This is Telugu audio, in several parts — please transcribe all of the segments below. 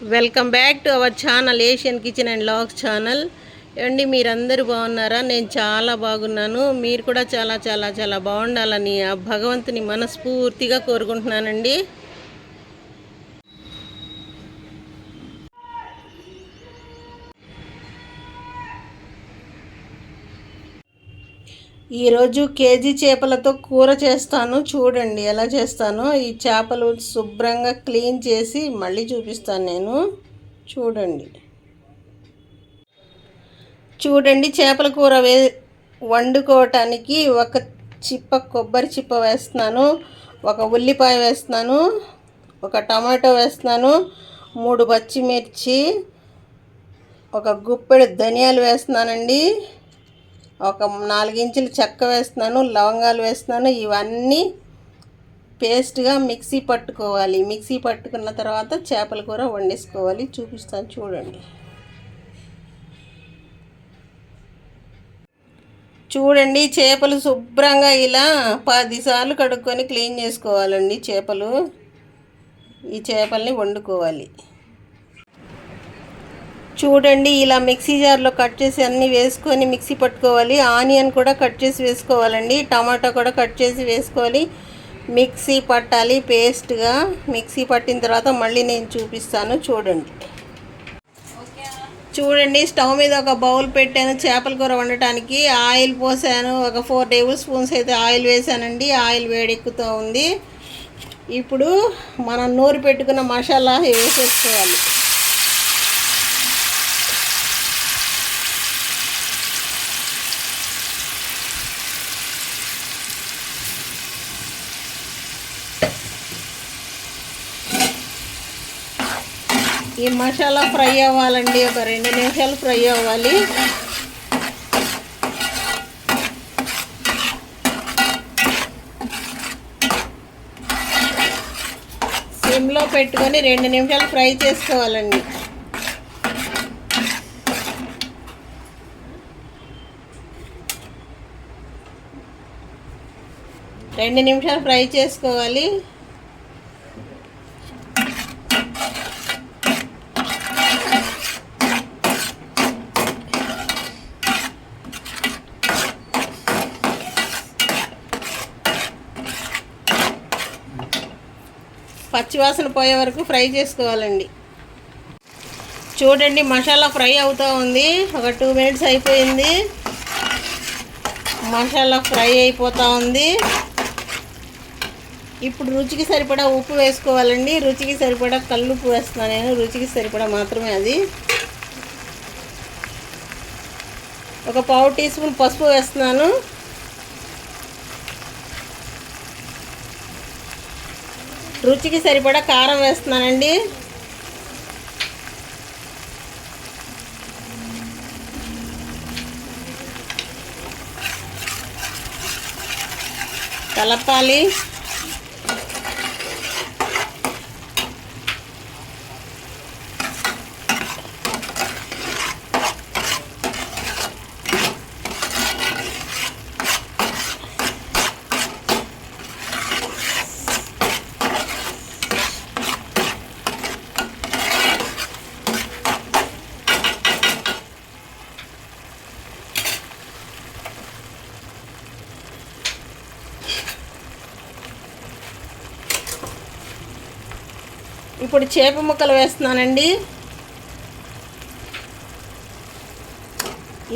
Welcome back to our channel Asian kitchen and logs channel. ఏమండి, మీరందరూ బాగున్నారా? నేను చాలా బాగున్నాను. మీరు కూడా చాలా చాలా చాలా బాగుండాలని ఆ భగవంతుని మనస్ఫూర్తిగా కోరుకుంటున్నానండి. ఈరోజు కేజీ చేపలతో కూర చేస్తాను. చూడండి ఎలా చేస్తానో. ఈ చేపలు శుభ్రంగా క్లీన్ చేసి మళ్ళీ చూపిస్తాను నేను. చూడండి చేపల కూర వండుకోవటానికి ఒక చిప్ప కొబ్బరి చిప్ప వేస్తున్నాను, ఒక ఉల్లిపాయ వేస్తున్నాను, ఒక టమాటో వేస్తున్నాను, 3 పచ్చిమిర్చి, ఒక గుప్పెడు ధనియాలు వేస్తున్నానండి, ఒక 4 ఇంచులు చెక్క వేస్తున్నాను, లవంగాలు వేస్తున్నాను. ఇవన్నీ పేస్ట్గా మిక్సీ పట్టుకోవాలి. మిక్సీ పట్టుకున్న తర్వాత చేపల కూర వండేసుకోవాలి. చూపిస్తాను చూడండి. చూడండి చేపలు శుభ్రంగా ఇలా 10 సార్లు కడుక్కొని క్లీన్ చేసుకోవాలండి. ఈ చేపల్ని వండుకోవాలి. చూడండి ఇలా మిక్సీ జార్లో కట్ చేసి అన్నీ వేసుకొని మిక్సీ పట్టుకోవాలి. ఆనియన్ కూడా కట్ చేసి వేసుకోవాలండి, టమాటా కూడా కట్ చేసి వేసుకోవాలి. మిక్సీ పట్టాలి పేస్ట్గా. మిక్సీ పట్టిన తర్వాత మళ్ళీ నేను చూపిస్తాను. చూడండి స్టవ్ మీద ఒక బౌల్ పెట్టాను చేపల కూర వండటానికి. ఆయిల్ పోసాను, ఒక 4 టేబుల్ స్పూన్స్ అయితే ఆయిల్ వేసానండి. ఆయిల్ వేడెక్కుతూ ఉంది. ఇప్పుడు మనం నూరి పెట్టుకున్న మసాలా వేసేసుకోవాలి. ఈ మసాలా ఫ్రై అవ్వాలండి. ఒక 2 నిమిషాలు ఫ్రై అవ్వాలి. సిమ్లో పెట్టుకొని 2 నిమిషాలు ఫ్రై చేసుకోవాలండి. రెండు నిమిషాలు ఫ్రై చేసుకోవాలి. పచ్చివాసన పోయే వరకు ఫ్రై చేసుకోవాలండి. చూడండి మసాలా ఫ్రై అవుతూ ఉంది. ఒక 2 మినిట్స్ అయిపోయింది. మసాలా ఫ్రై అయిపోతూ ఉంది. ఇప్పుడు రుచికి సరిపడా ఉప్పు వేసుకోవాలండి. రుచికి సరిపడా కల్లుప్పు వేస్తున్నాను నేను. రుచికి సరిపడా మాత్రమే అది. ఒక 1/4 టీ స్పూన్ పసుపు వేస్తున్నాను. రుచికి సరిపడా కారం వేస్తున్నానండి. కలపాలి. ఇప్పుడు చేప ముక్కలు వేస్తున్నానండి.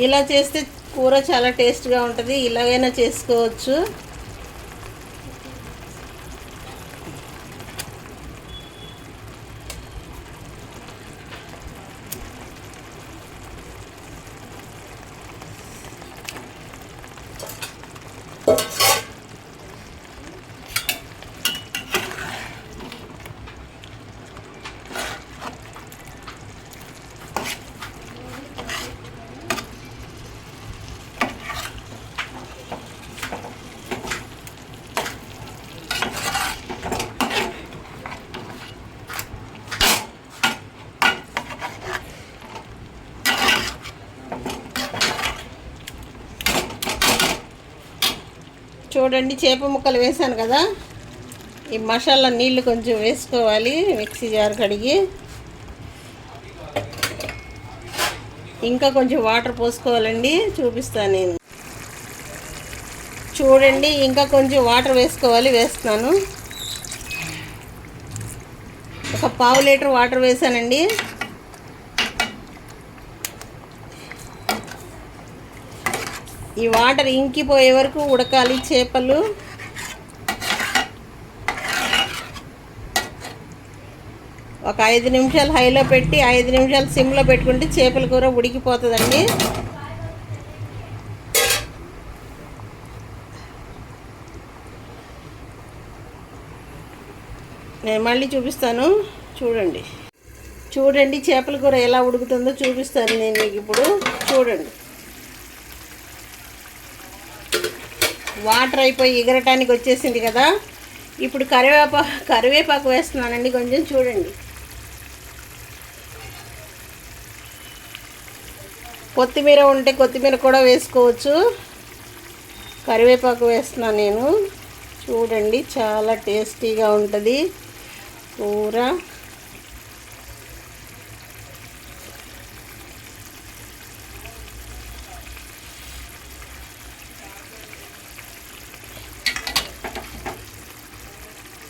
ఇలా చేస్తే కూర చాలా టేస్ట్గా ఉంటుంది. ఇలాగైనా చేసుకోవచ్చు. చూడండి చేప ముక్కలు వేసాను కదా. ఈ మసాలా నీళ్ళు కొంచెం వేసుకోవాలి. మిక్సీ జార్ కడిగి ఇంకా కొంచెం వాటర్ పోసుకోవాలండి, చూపిస్తాను నేను. చూడండి, ఇంకా కొంచెం వాటర్ వేసుకోవాలి, వేస్తున్నాను. ఒక 1/2 లీటర్ వాటర్ వేసానండి. ఈ వాటర్ ఇంకిపోయే వరకు ఉడకాలి చేపలు. ఒక 5 నిమిషాలు హైలో పెట్టి 5 నిమిషాలు సిమ్లో పెట్టుకుంటే చేపల కూర ఉడికిపోతుందండి. నేను మళ్ళీ చూపిస్తాను, చూడండి. చూడండి చేపల కూర ఎలా ఉడుకుతుందో చూపిస్తాను నేను మీకు ఇప్పుడు. చూడండి, వాటర్ అయిపోయి ఎగరటానికి వచ్చేసింది కదా. ఇప్పుడు కరివేపాకు వేస్తున్నానండి కొంచెం. చూడండి, కొత్తిమీర ఉంటే కొత్తిమీర కూడా వేసుకోవచ్చు. కరివేపాకు వేస్తున్నాను నేను. చూడండి, చాలా టేస్టీగా ఉంటుంది కూర.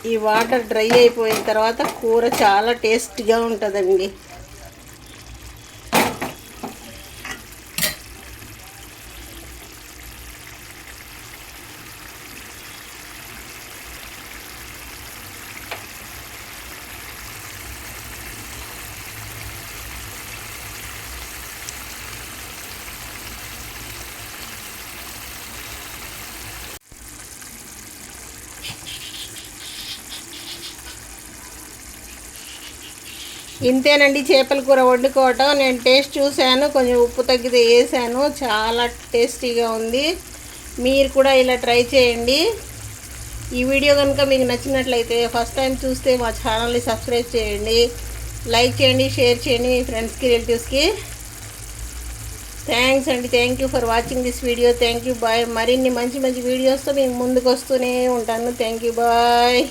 ఈ వాటర్ డ్రై అయిపోయిన తర్వాత కూర చాలా టేస్టీగా ఉంటుందండి. ఇంతేనండి చేపల కూర వండుకోవటం. నేను టేస్ట్ చూశాను, కొంచెం ఉప్పు తగ్గితే వేసాను. చాలా టేస్టీగా ఉంది. మీరు కూడా ఇలా ట్రై చేయండి. ఈ వీడియో కనుక మీకు నచ్చినట్లయితే ఫస్ట్ టైం చూస్తే మా ఛానల్ని సబ్స్క్రైబ్ చేయండి, లైక్ చేయండి, షేర్ చేయండి మీ ఫ్రెండ్స్కి, రిలేటివ్స్కి. థ్యాంక్స్ అండి. Thank you for watching this video. Thank you, bye. మరిన్ని మంచి మంచి వీడియోస్తో మీకు ముందుకు వస్తూనే ఉంటాను. Thank you, bye.